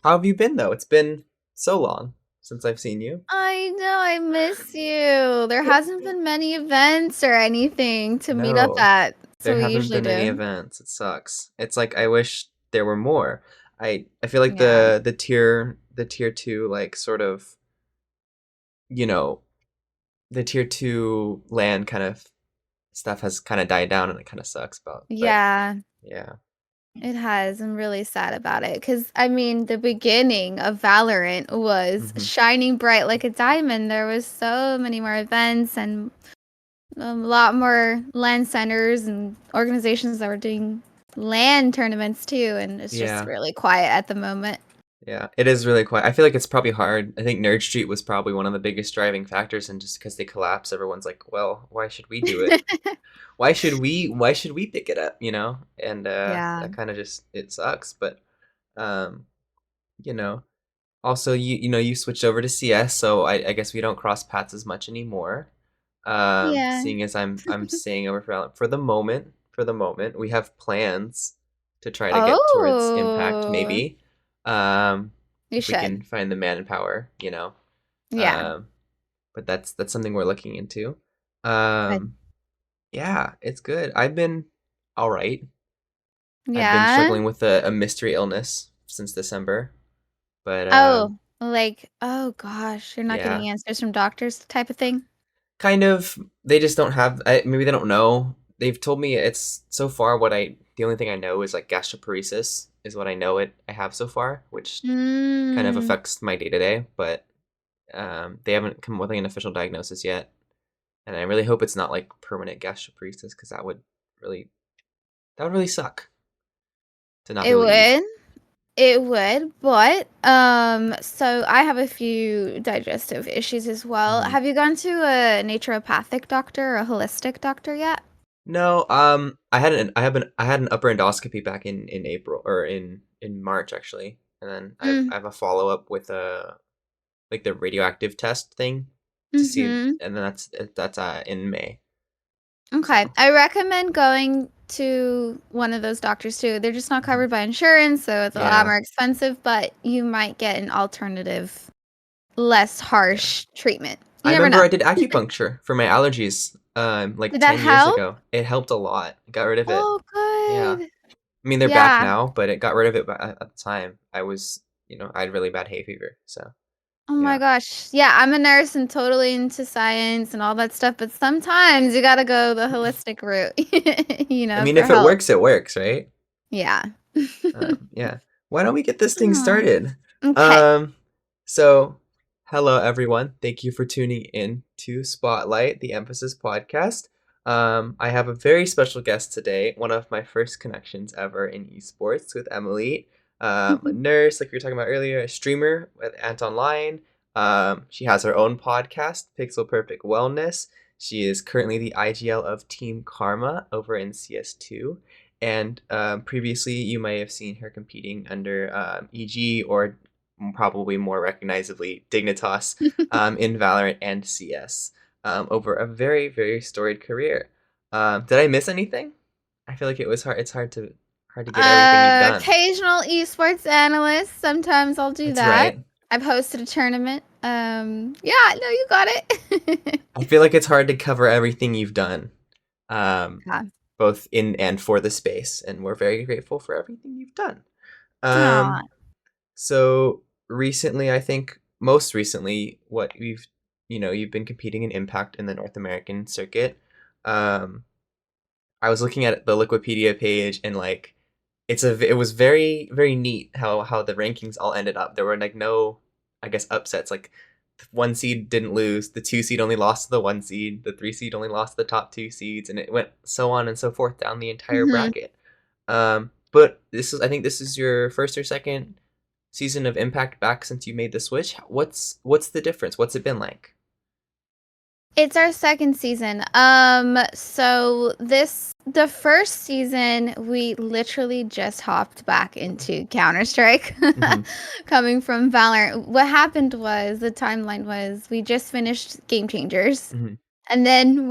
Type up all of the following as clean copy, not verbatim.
How have you been though? It's been so long since I've seen you. I know, I miss you. There hasn't been many events or anything to meet up No, at, there so we haven't usually been any do. events. It sucks. It's like I wish there were more. I feel like Yeah. the tier 2 like sort of, you know, the tier 2 land kind of stuff has kind of died down and it kind of sucks but Yeah, yeah. it has. I'm really sad about it because I mean, the beginning of Valorant was hmm shining bright like a diamond. There was so many more events and a lot more LAN centers and organizations that were doing LAN tournaments too, and it's just Yeah. really quiet at the moment. Yeah, it is really quiet. I feel like it's probably hard. I think Nerd Street was probably one of the biggest driving factors, and just because they collapse, everyone's like, "Well, why should we do it? Why should we pick it up?" And Yeah. that kind of just it sucks. But um, you know, also you switched over to CS, so I guess we don't cross paths as much anymore. Yeah. Seeing as I'm staying over for the moment. For the moment, we have plans to try to get towards Impact, Oh, maybe. Um, you if we can should. find the manpower. Yeah. Um, but that's something we're looking into. Good. Um, yeah, it's good. I've been all right. I've been Yeah. struggling with a mystery illness since December, but Oh, like, oh gosh, you're not yeah, getting answers from doctors type of thing? kind of. They just don't have. Maybe they don't know. They've told me it's so far. The only thing I know is like gastroparesis is what I know I have so far, which kind of Mm, affects my day to day. But they haven't come up with an official diagnosis yet, and I really hope it's not like permanent gastroparesis because that would really suck to not be it able to eat. would. It would, but so I have a few digestive issues as well. hmm Have you gone to a naturopathic doctor or a holistic doctor yet? No, I had an upper endoscopy back in April or in March actually, and then Mm, I have a follow up with like the radioactive test thing to see, mm-hmm. and then that's in May. Okay. So I recommend going to one of those doctors too. They're just not mhm. covered by insurance, so it's a lot Yeah, more expensive, but you might get an alternative, less yeah. harsh treatment. I You never remember know. I did acupuncture for my allergies, like Did that 10 years help? ago. It helped a lot. Got rid of it. Oh, Yeah. good. I mean, they're back Yeah. now, but it got rid of it at the time. I had really bad hay fever. So, Oh my yeah. gosh. Yeah, I'm a nurse and totally into science and all that stuff, but sometimes you gotta go the holistic route, I mean, for if it help. works, it works, right? Yeah. Yeah. Why don't we get this thing Aw. started? Okay. Um, so hello everyone. Thank you for tuning in to Spotlight, the Emphasis podcast. I have a very special guest today, one of my first connections ever in esports with Emily, a nurse, like we were talking about earlier, a streamer with Ant Online. She has her own podcast, Pixel Perfect Wellness. She is currently the IGL of Team Karma over in CS2. And previously, you may have seen her competing under EG or probably more recognizably Dignitas in Valorant and CS over a very, very storied career. Did I miss anything? I feel like it was hard. It's hard to get everything you've done. Occasional esports analyst. Sometimes I'll do That's that. right. I've hosted a tournament. Yeah, no, you got it. I feel like it's hard to cover everything you've done, um, Yeah. both in and for the space, and we're very grateful for everything you've done. Aw. Um, So recently, I think most recently, what you've been competing in Impact in the North American circuit. Um, I was looking at the Liquipedia page and like it was very very neat how the rankings all ended up. There were like no, I guess, upsets. Like the one seed didn't lose, the two seed only lost to the one seed, the three seed only lost to the top two seeds, and it went so on and so forth down the entire Mhm. bracket. But I think this is your first or second season of Impact back since you made the switch. What's the difference? What's it been like? It's our second season. So the first season we literally just hopped back into Counter-Strike hmm coming from Valorant. What happened was the timeline was we just finished Game Changers hmm and then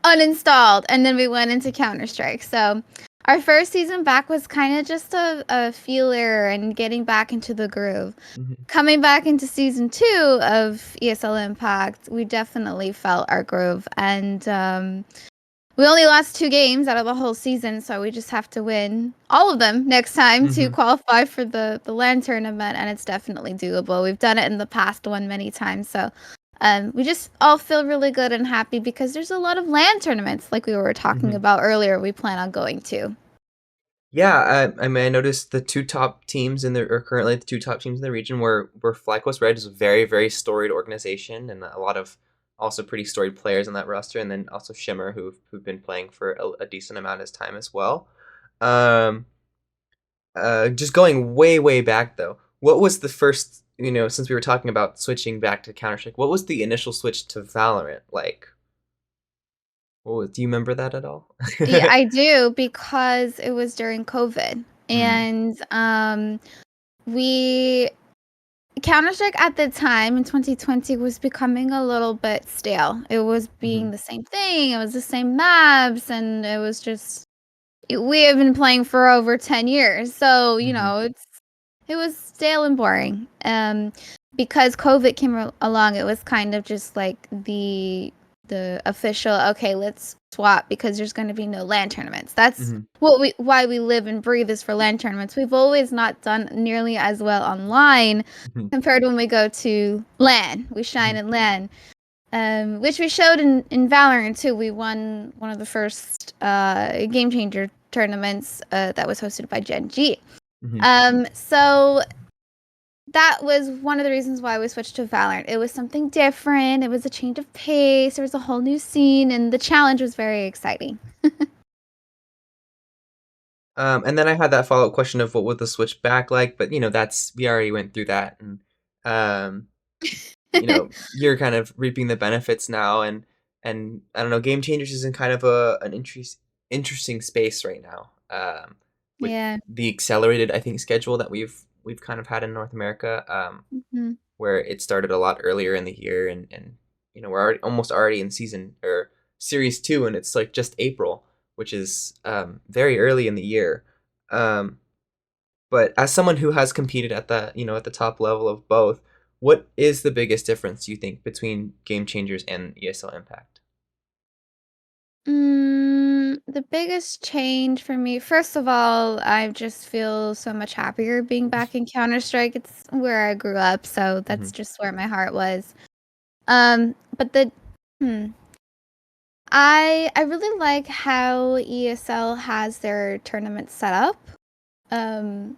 uninstalled and then we went into Counter-Strike. So Our first season back was kind of just a feeler and getting back into the groove. Mhm. Coming back into season 2 of ESL Impact, we definitely felt our groove. And we only lost 2 games out of the whole season, so we just have to win all of them next time to Mhm. qualify for the LAN tournament, and it's definitely doable. We've done it in the past one many times, so we just all feel really good and happy because there's a lot of LAN tournaments, like we were talking Mhm. about earlier, we plan on going to. Yeah, I mean, I noticed the two top teams in the or currently the two top teams in the region were FlyQuest Red is a very, very storied organization and a lot of also pretty storied players on that roster, and then also Shimmer who've been playing for a decent amount of time as well. Um, just going way, way back though, what was the first, since we were talking about switching back to Counter-Strike, what was the initial switch to Valorant like? Do you remember that at all? Yeah, I do because it was during COVID, Mm, and we Counter-Strike at the time in 2020 was becoming a little bit stale. It was being mhm, the same thing, it was the same maps, and it was just we have been playing for over 10 years, so, mhm, it was stale and boring. Because COVID came along, it was kind of just like the official, okay, let's swap because there's going to be no LAN tournaments. That's mhm, why we live and breathe is for LAN tournaments. We've always not done nearly as well online mhm, compared to when we go to LAN. We shine mhm, in LAN. Which we showed in Valorant too. We won one of the first game changer tournaments that was hosted by Gen G. mhm. So that was one of the reasons why we switched to Valorant. It was something different. It was a change of pace. There was a whole new scene, and the challenge was very exciting. And then I had that follow-up question of what would the switch back like, but that's we already went through that, and um, you're kind of reaping the benefits now, and I don't know, Game Changers is in kind of an interesting space right now, with Yeah. the accelerated, I think, schedule that we've kind of had in North America, Hmm. where it started a lot earlier in the year, and we're already in season or series 2, and it's like just April, which is very early in the year. Um, but as someone who has competed at the top level of both, what is the biggest difference you think between Game Changers and ESL Impact? The biggest change for me, first of all, I just feel so much happier being back in Counter Strike. It's where I grew up, so Hmm. that's just where my heart was. But hmm, I really like how ESL has their tournament set up. Um,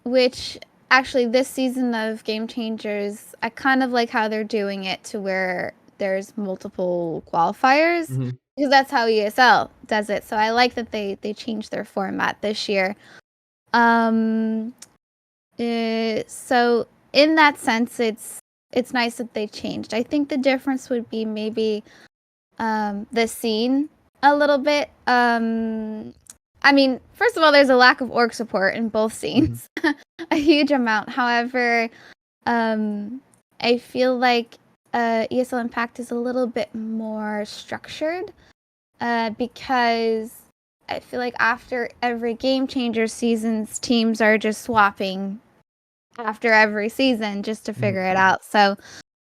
which actually this season of Game Changers, I kind of like how they're doing it to where there's multiple qualifiers Hmm. because that's how ESL does it. So I like that they changed their format this year. Um, so in that sense, it's nice that they changed. I think the difference would be maybe the scene a little bit. I mean, first of all, there's a lack of org support in both Hmm. scenes, a huge amount. However, um, I feel like ESL Impact is a little bit more structured because I feel like after every Game Changer seasons, teams are just swapping after every season just to Hmm. figure it out. So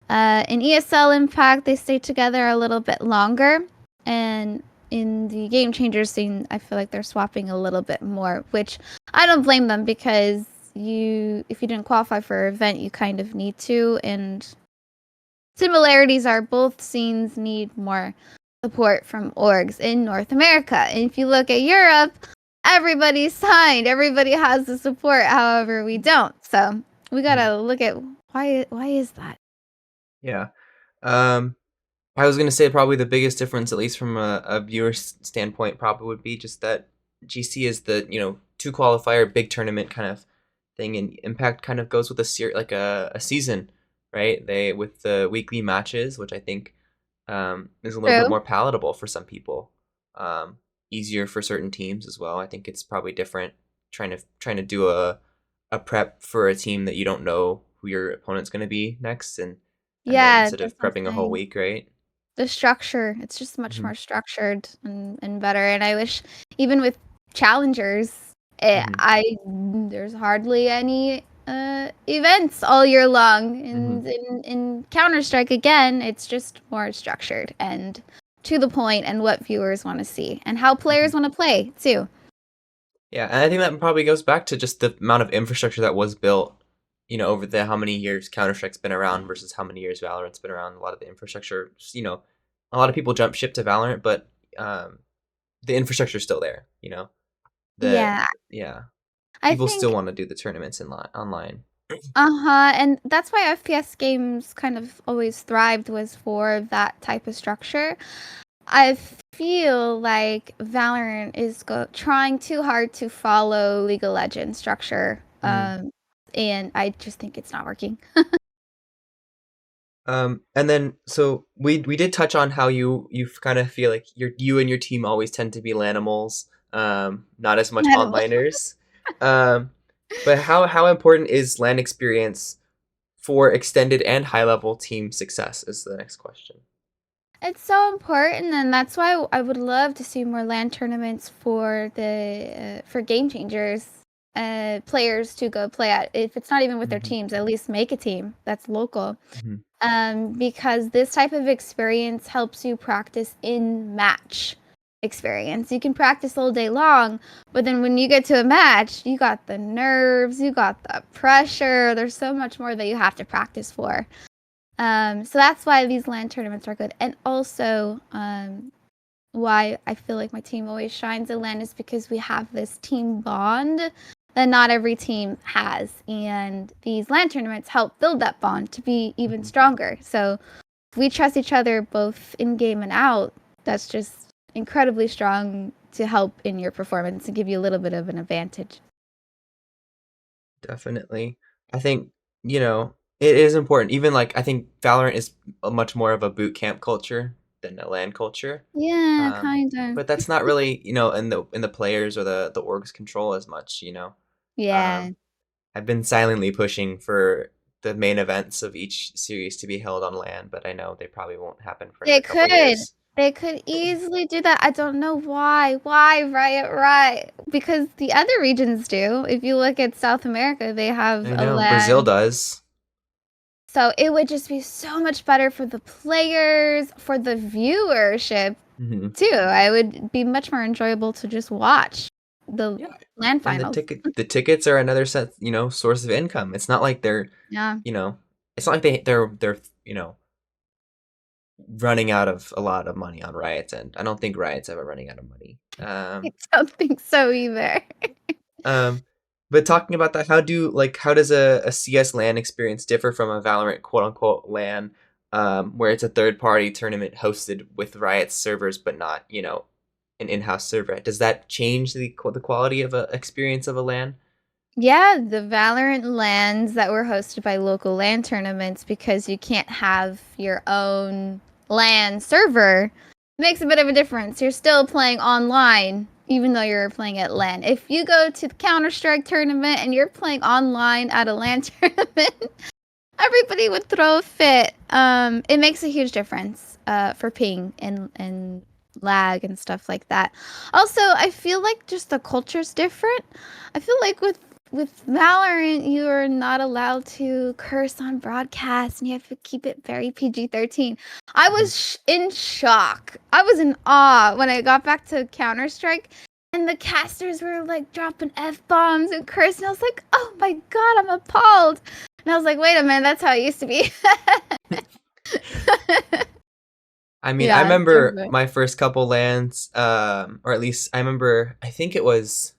in ESL Impact, they stay together a little bit longer, and in the Game Changer scene, I feel like they're swapping a little bit more, which I don't blame them because if you didn't qualify for an event, you kind of need to, and similarities are both scenes need more support from orgs in North America. And if you look at Europe, everybody's signed, everybody has the support, however, we don't. So we Hmm. gotta look at why is that? Yeah. Um, I was gonna say probably the biggest difference, at least from a viewer standpoint, probably would be just that GC is the two qualifier big tournament kind of thing, and Impact kind of goes with like a season, right? They with the weekly matches, which I think is a little bit True. more palatable for some people, um, easier for certain teams as well. I think it's probably different trying to do a prep for a team that you don't know who your opponent's gonna be next, and then Yeah, instead that's of what I'm prepping a whole saying. week, right? The structure, it's just much Hmm. more structured and better. And I wish even with challengers, Mm-hmm. I there's hardly any events all year long. Mm-hmm. And in Counter-Strike again, it's just more structured and to the point and what viewers want to see and how Mm-hmm. players want to play too. Yeah, and I think that probably goes back to just the amount of infrastructure that was built, over the how many years Counter-Strike's been around versus how many years Valorant's been around. A lot of the infrastructure, a lot of people jump ship to Valorant, but um, the infrastructure's still there, The Yeah, yeah, I people still think want to do the tournaments online. uh-huh, and that's why FPS games kind of always thrived was for that type of structure. I feel like Valorant is trying too hard to follow League of Legends structure, Mm. and I just think it's not working. And then so we did touch on how you kind of feel like you and your team always tend to be Lanimals, not as much Incredible. onliners. Um, but how important is LAN experience for extended and high level team success is the next question. It's so important, and that's why I would love to see more LAN tournaments for the for game changers, players to go play at. If it's not even with their Hmm. teams, at least make a team that's local. Hmm. Because this type of experience helps you practice in match experience. You can practice all day long, but then when you get to a match, you got the nerves, you got the pressure. There's so much more that you have to practice for. So that's why these LAN tournaments are good. And also, why I feel like my team always shines at LAN is because we have this team bond that not every team has. And these LAN tournaments help build that bond to be even Hmm. stronger. So if we trust each other both in game and out, that's just incredibly strong to help in your performance and give you a little bit of an advantage. Definitely. I think, it is important. Even like I think Valorant is a much more of a boot camp culture than a LAN culture. Yeah, Um, kind of. but that's not really, in the players or the org's control as much. Yeah. Um, I've been silently pushing for the main events of each series to be held on LAN, but I know they probably won't happen for They another couple could. years. They could easily do that. I don't know why. Why, Riot? Right. Because the other regions do. If you look at South America, they have I a know Brazil land. does. So it would just be so much better for the players, for the viewership Hmm. too. I would be much more enjoyable to just watch the Yeah, land and the finals. tickets are another set, source of income. It's not like they're, Yeah. you know, it's not like they're running out of a lot of money on Riot's end. I don't think Riot's ever running out of money. I don't think so either. Um, but talking about that, how does a CS LAN experience differ from a Valorant quote unquote LAN, where it's a third party tournament hosted with Riot's servers, but not an in house server? Does that change the quality of a experience of a LAN? Yeah, the Valorant LANs that were hosted by local LAN tournaments because you can't have your own LAN server makes a bit of a difference. You're still playing online even though you're playing at LAN. If you go to the Counter-Strike tournament and you're playing online at a LAN tournament, everybody would throw a fit. It makes a huge difference for ping and lag and stuff like that. Also, I feel like just the culture's different. I feel like with Valorant, you are not allowed to curse on broadcast, and you have to keep it very PG-13. I Mhm. was in shock. I was in awe when I got back to Counter Strike, and the casters were like dropping f bombs and cursing. I was like, "Oh my god, I'm appalled!" And I was like, "Wait a minute, that's how it used to be." I mean, I Yeah, it's remember different. my first couple LANs, or at least I remember. I think it was.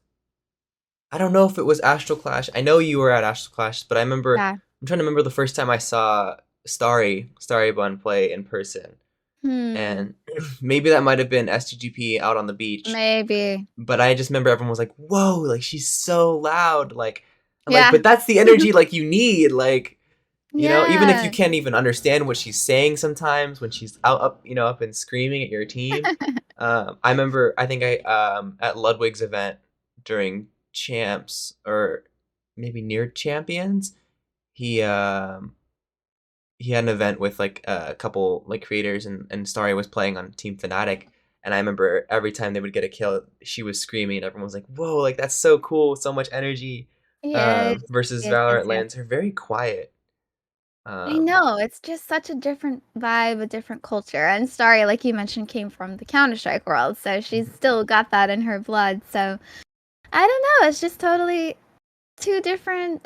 I don't know if it was Astral Clash. I know you were at Astral Clash, but I remember. Yeah. I'm trying to remember the first time I saw Starry Bun play in person, Hmm. and maybe that might have been SGGP out on the beach. Maybe. But I just remember everyone was like, "Whoa!" Like she's so loud. Like I'm like, Yeah. but that's the energy like you need. Like even if you Yeah. can't even understand what she's saying sometimes when she's out up up and screaming at your team. I remember I think I at Ludwig's event during champs or maybe near champions, he um he had an event with like a couple like creators and Starry was playing on Team Fnatic And I remember every time they would get a kill, she was screaming, and everyone was like, "Whoa, like that's so cool, so much energy." Yes, Versus yes, yes, Valorant yes. lands are very quiet. I Um, know, it's just such a different vibe, a different culture. And Starry, like you mentioned, came from the Counter-Strike world, so she's still got that in her blood. So I don't know, it's just totally two different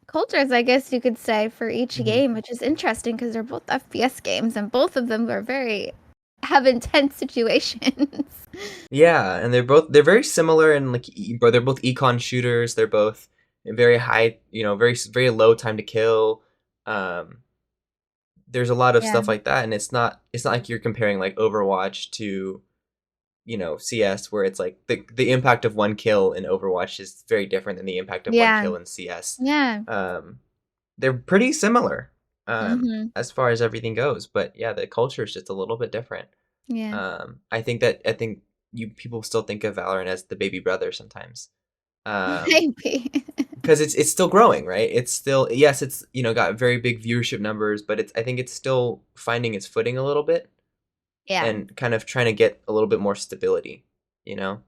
cultures, I guess you could say, for each mhm. game, which is interesting because they're both FPS games and both of them are very have intense situations. Yeah, and they're very similar and like but they're both econ shooters. They're both very high, very low time to kill. Um, there's a lot of Yeah. stuff like that, and it's not like you're comparing like Overwatch to CS, where it's like the impact of one kill in Overwatch is very different than the impact of one Yeah. kill in CS. Yeah. Um, they're pretty similar Mhm. as far as everything goes, but yeah, the culture is just a little bit different. Yeah. I think you people still think of Valorant as the baby brother sometimes, Maybe. because it's still growing, right? It's still, yes, it's got very big viewership numbers, but I think it's still finding its footing a little bit Yeah. and kind of trying to get a little bit more stability, you know?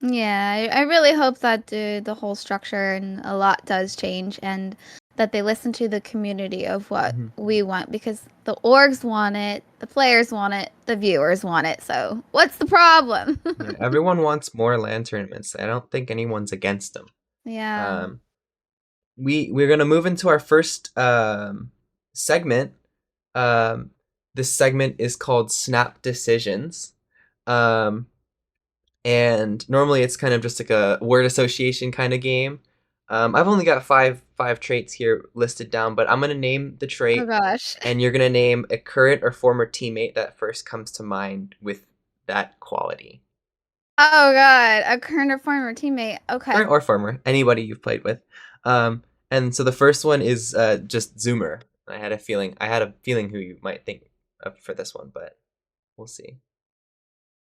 Yeah, I really hope that the whole structure and a lot does change and that they listen to the community of what Hmm. we want because the orgs want it, the players want it, the viewers want it. So, what's the problem? Yeah, everyone wants more LAN tournaments. I don't think anyone's against them. Yeah. Um, we're gonna move into our first segment. Um, this segment is called Snap Decisions. Um, and normally it's kind of just like a word association kind of game. I've only got five traits here listed down, but I'm gonna name the Oh trait, gosh. and you're gonna name a current or former teammate that first comes to mind with that quality. Oh god, a current or former teammate. Okay. Current or former, anybody you've played with. And so the first one is just Zoomer. I had a feeling who you might think of for this one, but we'll see.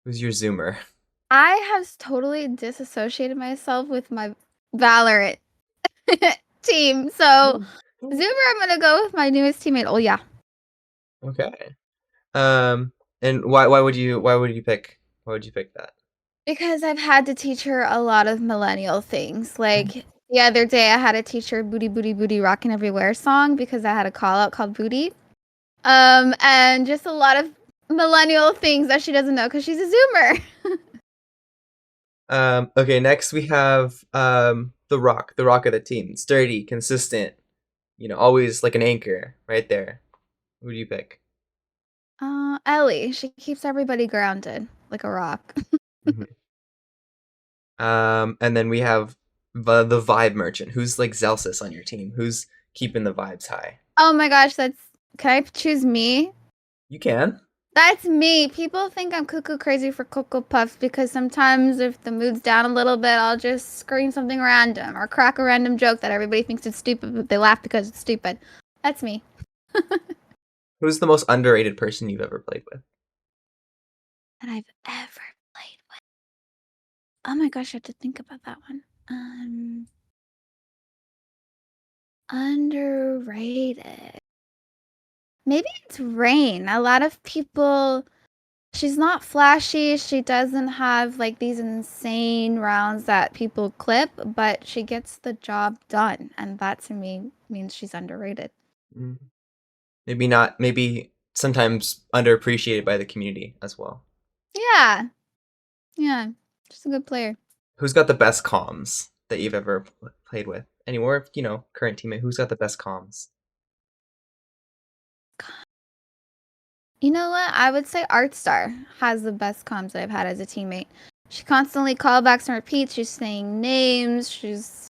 Who's your Zoomer? I have totally disassociated myself with my Valorant team. So, Zoomer, I'm gonna go with my newest teammate. Oh yeah. Okay. Um, and why would you pick that? Because I've had to teach her a lot of millennial things. Like the other day, I had to teach her "Booty Booty Booty Rockin' Everywhere" song because I had a call out called "Booty." And just a lot of millennial things that she doesn't know because she's a Zoomer. Okay, next we have the rock of the team. Sturdy, consistent, always like an anchor right there. Who do you pick? Ellie, she keeps everybody grounded like a rock. Mhm. And then we have the vibe merchant. Who's like Zelsis on your team? Who's keeping the vibes high? Oh my gosh, that's can I choose me? You can. That's me. People think I'm cuckoo crazy for Cocoa Puffs because sometimes if the mood's down a little bit, I'll just scream something random or crack a random joke that everybody thinks is stupid, but they laugh because it's stupid. That's me. Who's the most underrated person you've ever played with? That I've ever played with. Oh my gosh, I have to think about that one. Underrated. Maybe it's Rain. A lot of people she's not flashy. She doesn't have like these insane rounds that people clip, but she gets the job done, and that to me means she's underrated. Mm, maybe not. Maybe sometimes underappreciated by the community as well. Yeah, yeah, just a good player. Who's got the best comms that you've ever played with? Anymore, current teammate. Who's got the best comms? You know what? I would say Artstar has the best comms that I've had as a teammate. She constantly callbacks and repeats. She's saying names. She's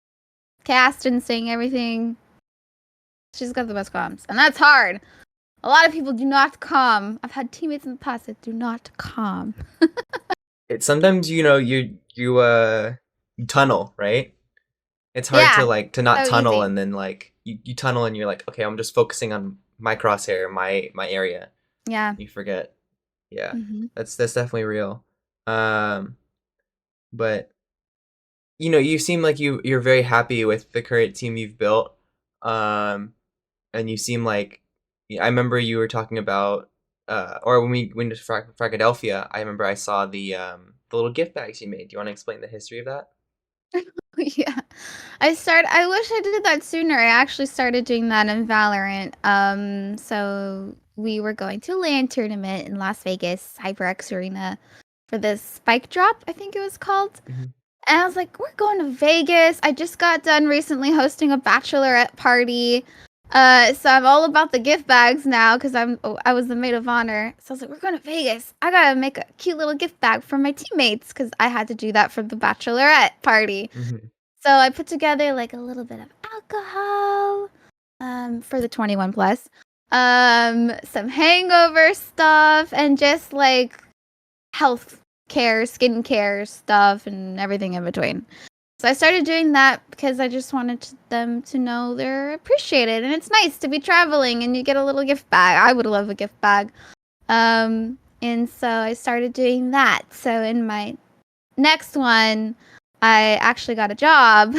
casting, saying everything. She's got the best comms, and that's hard. A lot of people do not calm. I've had teammates in the past that do not calm. It sometimes you tunnel, right? It's hard to Yeah, like to not so tunnel, easy. and then like you tunnel and you're like, okay, I'm just focusing on my crosshair, my area. Yeah. You forget. Yeah. Hmm. That's definitely real. Um but you seem like you're very happy with the current team you've built. Um and you seem like, I remember you were talking about or when we went to Philadelphia, I remember I saw the little gift bags you made. Do you want to explain the history of that? Yeah. I wish I did that sooner. I actually started doing that in Valorant. So we were going to a LAN tournament in Las Vegas, HyperX Arena, for this spike drop, I think it was called. Hmm. And I was like, we're going to Vegas. I just got done recently hosting a bachelorette party. So I'm all about the gift bags now because I was the maid of honor. So I was like, we're going to Vegas. I gotta make a cute little gift bag for my teammates because I had to do that for the bachelorette party. Hmm. So I put together like a little bit of alcohol, for the 21 plus, some hangover stuff, and just like health care, skincare stuff, and everything in between. So I started doing that because I just wanted them to know they're appreciated, and it's nice to be traveling and you get a little gift bag. I would love a gift bag. And so I started doing that. So in my next one, I actually got a job.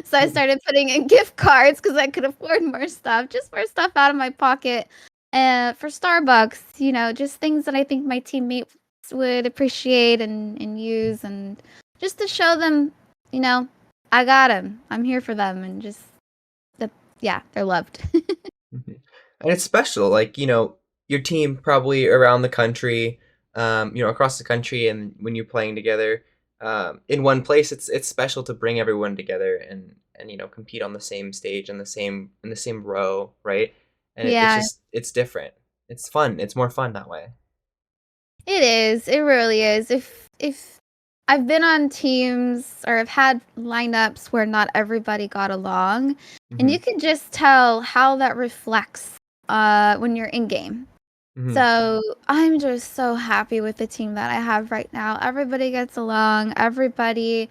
So I started putting in gift cards because I could afford more stuff, just more stuff out of my pocket. For Starbucks, just things that I think my teammates would appreciate and use, and just to show them, you know, I got them. I'm here for them, and just that, yeah, they're loved. Mhm. And it's special, like, your team probably around the country, across the country, and when you're playing together, in one place, it's special to bring everyone together and compete on the same stage in the same row, right? And it's Yeah, just it's different. It's fun. It's more fun that way. it is. It really is. If I've been on teams or I've had lineups where not everybody got along, and Hmm. you can just tell how that reflects when you're in game. Hmm. So I'm just so happy with the team that I have right now. Everybody gets along, everybody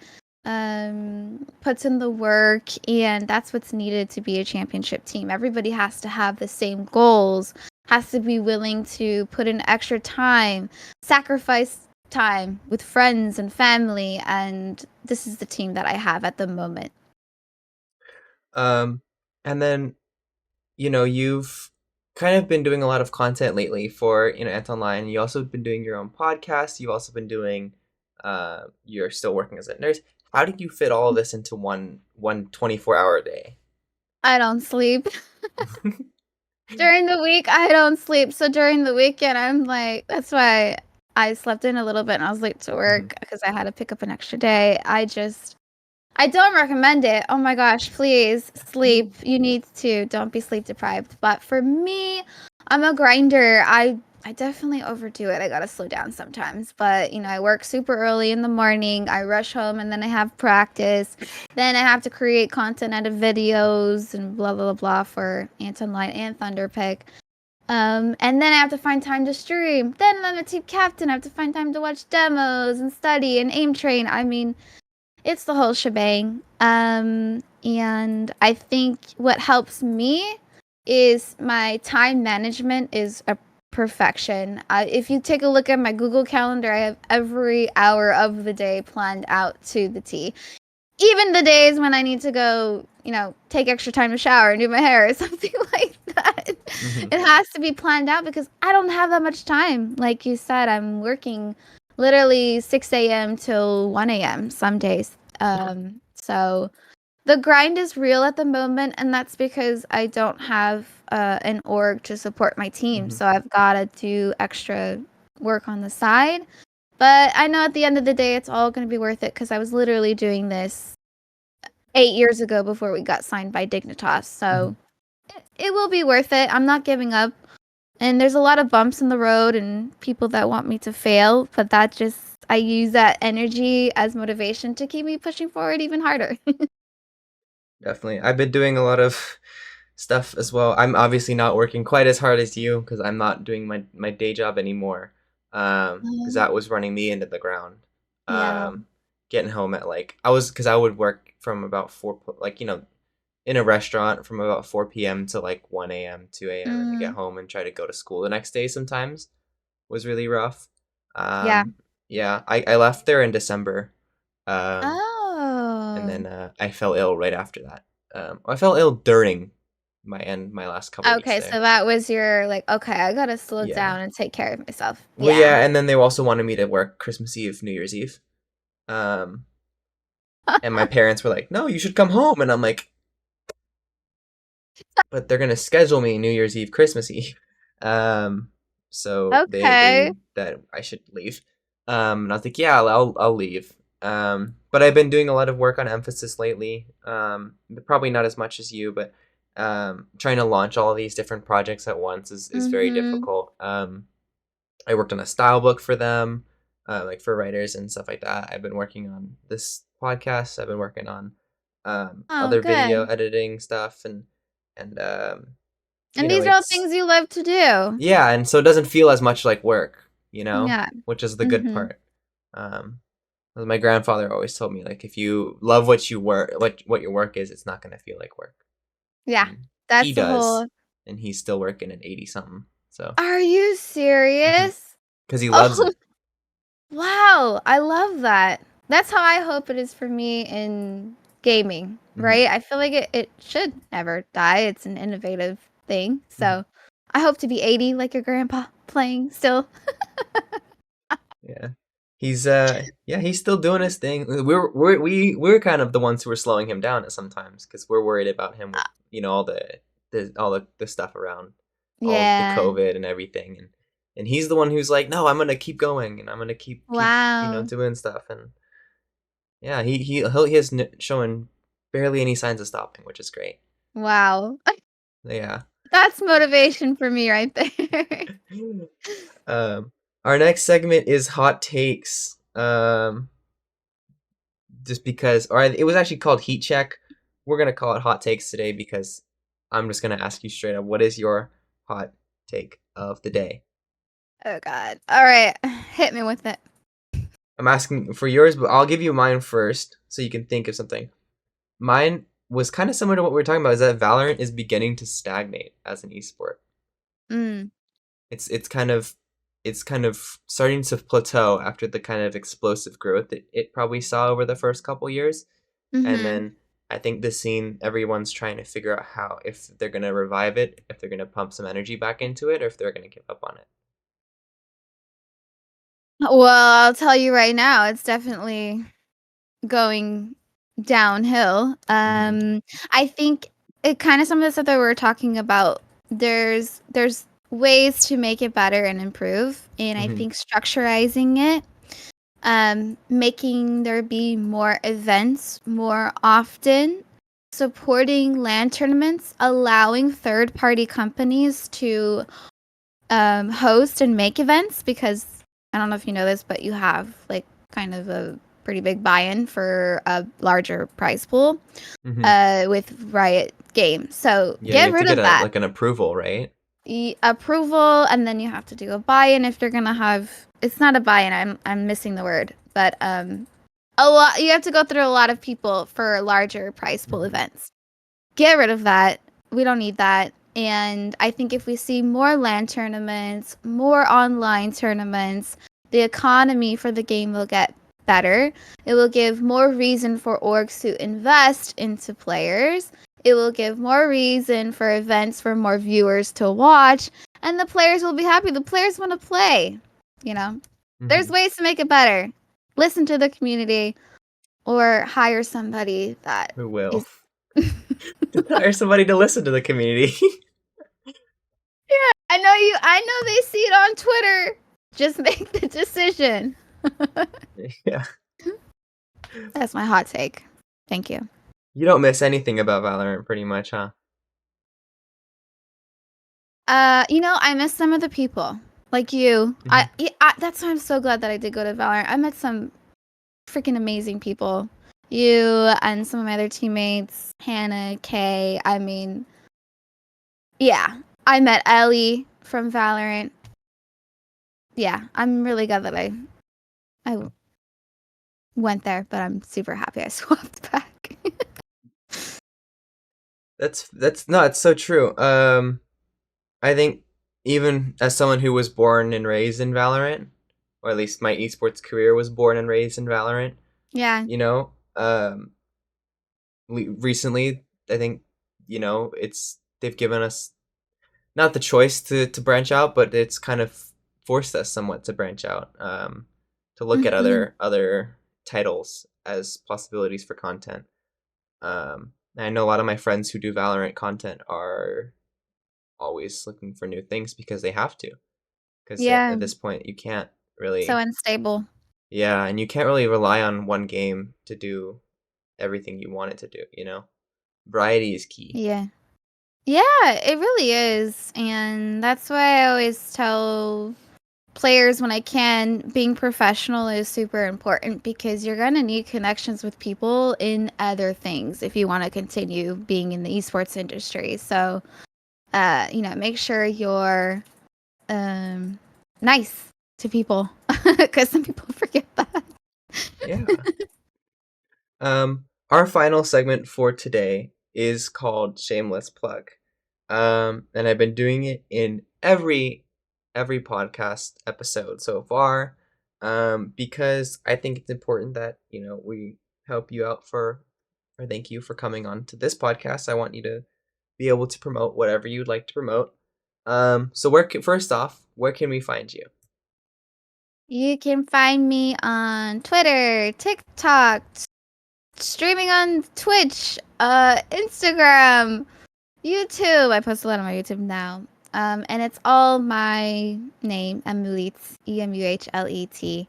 puts in the work, and that's what's needed to be a championship team. Everybody has to have the same goals, has to be willing to put in extra time, sacrifice time with friends and family, and this is the team that I have at the moment. And then you've kind of been doing a lot of content lately for, Ant Online. You also been doing your own podcast. You've also been doing, you're still working as a nurse. How did you fit all of this into one 24-hour day? I don't sleep. During the week, I don't sleep. So during the weekend, I'm like, that's why I slept in a little bit and I was late to Mhm. work because I had to pick up an extra day. I don't recommend it. Oh my gosh, please sleep. You need to. Don't be sleep deprived. But for me, I'm a grinder. I definitely overdo it. I gotta slow down sometimes. But I work super early in the morning. I rush home and then I have practice. Then I have to create content, edit videos, and blah blah blah for Anton Light and Thunderpick. And then I have to find time to stream. Then I'm a team captain. I have to find time to watch demos and study and aim train. I mean, it's the whole shebang. And I think what helps me is my time management is a perfection. If you take a look at my Google Calendar, I have every hour of the day planned out to the T. Even the days when I need to go, take extra time to shower and do my hair or something like that. Mhm. It has to be planned out because I don't have that much time. Like you said, I'm working literally 6 a.m. till 1 a.m. some days. So the grind is real at the moment, and that's because I don't have an org to support my team. Mhm. So I've got to do extra work on the side. But I know at the end of the day, it's all going to be worth it because I was literally doing this 8 years ago before we got signed by Dignitas. So Mhm. it will be worth it. I'm not giving up. And there's a lot of bumps in the road and people that want me to fail, but I use that energy as motivation to keep me pushing forward even harder. Definitely. I've been doing a lot of stuff as well. I'm obviously not working quite as hard as you because I'm not doing my day job anymore. Because that was running me into the ground. Yeah. Getting home at because I would work from about in a restaurant from about 4 p.m. to like 1 a.m., 2 a.m., and then get Mm, home and try to go to school the next day sometimes was really rough. yeah. Yeah, I left there in December. Um, and Oh. then I fell ill right after that. I fell ill during my last couple weeks Okay, there. so that was your like, okay, I gotta slow Yeah. down and take care of myself. Well, Yeah. yeah, and then they also wanted me to work Christmas Eve, New Year's Eve. Um, and my parents were like, "No, you should come home." And I'm like, "But they're gonna schedule me New Year's Eve, Christmas Eve." Um, so they Okay. agreed that I should leave. And I was like, "Yeah, I'll leave." But I've been doing a lot of work on emphasis lately. Probably not as much as you, but trying to launch all of these different projects at once is very Mm-hmm. difficult. I worked on a style book for them, like for writers and stuff like that. I've been working on this podcast. I've been working on Oh, other video good. editing stuff, and And these are all it's things you love to do. yeah, and so it doesn't feel as much like work, Yeah. which is the good Mm-hmm. part. Um, as my grandfather always told me, like if you love what you work, what your work is, it's not gonna feel like work, Yeah. and he That's the does, whole. and he's still working at 80 something, so Are you serious? because he loves Oh, it. wow. I love that. That's how I hope it is for me in gaming, Hmm. right? I feel like it should never die. It's an innovative thing. Hmm. So I hope to be 80 like your grandpa playing still. Yeah. He's still doing his thing. We're kind of the ones who are slowing him down at sometimes because we're worried about him with all the stuff around all the Yeah. COVID and everything, and he's the one who's like, no, I'm gonna keep going and I'm gonna keep Wow. doing stuff, and yeah, he has showing barely any signs of stopping, which is great. Wow. Yeah. That's motivation for me right there. um, our next segment is hot takes. Just because, or it was actually called Heat Check. We're gonna call it Hot Takes today because I'm just gonna ask you straight up, what is your hot take of the day? Oh god. All right. Hit me with it. I'm asking for yours, but I'll give you mine first so you can think of something. Mine was kind of similar to what we were talking about, is that Valorant is beginning to stagnate as an esport. Mm. It's kind of starting to plateau after the kind of explosive growth it probably saw over the first couple years. And Mhm. then I think this scene, everyone's trying to figure out how, if they're gonna revive it, if they're gonna pump some energy back into it, or if they're gonna give up on it. Well, I'll tell you right now, it's definitely going downhill. Hmm. I think it kind of some of the stuff that we were talking about. There's ways to make it better and improve, and I Hmm. think structurizing it, making there be more events more often, supporting LAN tournaments, allowing third party companies to host and make events because I don't know if you know this, but you have like kind of a pretty big buy-in for a larger prize pool Hmm. with Riot Games. So Yeah, you get have to rid get of a that like an approval, right? approval, and then you have to do a buy-in if they're gonna have. It's not a buy-in. I'm missing the word, but a lot. You have to go through a lot of people for larger prize pool Hmm. events. Get rid of that. We don't need that. And I think if we see more LAN tournaments, more online tournaments, the economy for the game will get better. It will give more reason for orgs to invest into players. It will give more reason for events for more viewers to watch. And the players will be happy. The players want to play. You know, there's Hmm. ways to make it better. Listen to the community or hire somebody that Who will? is. Hire somebody to listen to the community. I know you. I know they see it on Twitter. Just make the decision. Yeah. That's my hot take. Thank you. You don't miss anything about Valorant pretty much, huh? I miss some of the people like you. Hmm. That's why I'm so glad that I did go to Valorant. I met some freaking amazing people. You and some of my other teammates, Hannah, Kay. I mean, yeah. I met Ellie from Valorant. Yeah, I'm really glad that I went there, but I'm super happy I swapped back. That's no, it's so true. I think even as someone who was born and raised in Valorant, or at least my esports career was born and raised in Valorant, Yeah. you know, recently I think it's they've given us not the choice to branch out, but it's kind of forced us somewhat to branch out, to look at Hmm. other titles as possibilities for content. And I know a lot of my friends who do Valorant content are always looking for new things because they have to. Because Yeah, at this point, you can't so really, unstable. yeah, and you can't really rely on one game to do everything you want it to do, you know? Variety is key. Yeah. Yeah, it really is. And that's why I always tell players when I can, being professional is super important because you're going to need connections with people in other things if you want to continue being in the esports industry. So, make sure you're um, nice to people because some people forget that. Yeah. Our final segment for today is called Shameless Plug. And I've been doing it in every podcast episode so far. Because I think it's important that, we help you out or thank you for coming on to this podcast. I want you to be able to promote whatever you'd like to promote. So first off, where can we find you? You can find me on Twitter, TikTok, streaming on Twitch, Instagram, YouTube. I post a lot on my YouTube now. And it's all my name, EMUHLEET, EMUHLET.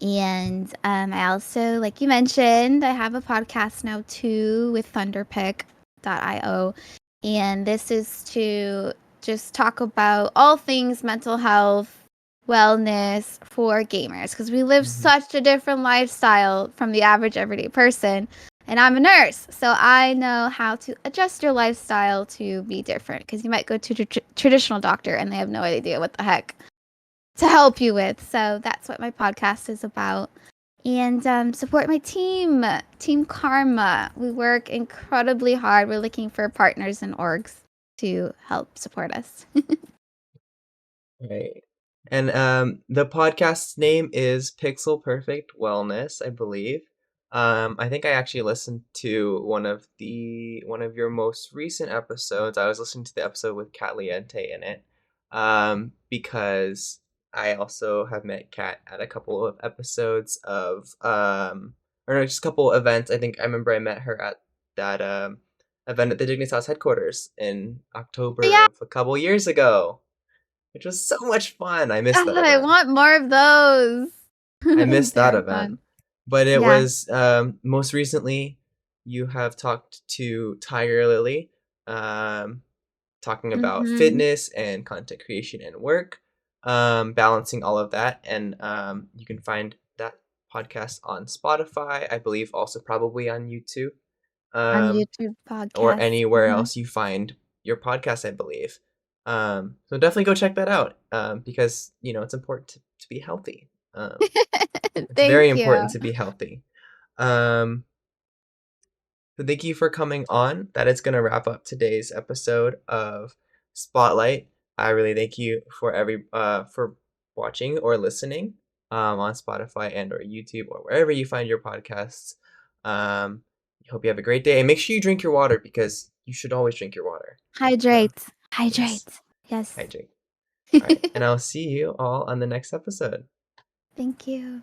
And I also, like you mentioned, I have a podcast now too with thunderpick.io. And this is to just talk about all things mental health, wellness for gamers. Because we live Hmm. such a different lifestyle from the average everyday person. And I'm a nurse, so I know how to adjust your lifestyle to be different. Because you might go to a traditional doctor and they have no idea what the heck to help you with. So that's what my podcast is about. And support my team, Team Karma. We work incredibly hard. We're looking for partners and orgs to help support us. Right. And the podcast's name is Pixel Perfect Wellness, I believe. I think I actually listened to one of your most recent episodes. I was listening to the episode with Kat Liente in it. Because I also have met Kat at a couple of episodes of or no, just a couple events. I think I remember I met her at that event at the Dignitas headquarters in October Yeah, of a couple years ago, which was so much fun. I missed that God, I event. want more of I those. missed that They're event. fun. But it Yeah. was most recently you have talked to Tiger Lily, um, talking about Mm-hmm. fitness and content creation and work, balancing all of that. And you can find that podcast on Spotify, I believe, also probably on YouTube. On Um, YouTube or podcast. anywhere else you find your podcast, I believe. So definitely go check that out, because it's important to be healthy. It's very Thank you. important to be healthy. Um, so thank you for coming on. That is going to wrap up today's episode of Spotlight. I really thank you for watching or listening on Spotify and or YouTube or wherever you find your podcasts. Hope you have a great day and make sure you drink your water because you should always drink your water. Uh, Hydrate. yes, Hydrate. Yes. hydrate. All right, and I'll see you all on the next episode. Thank you.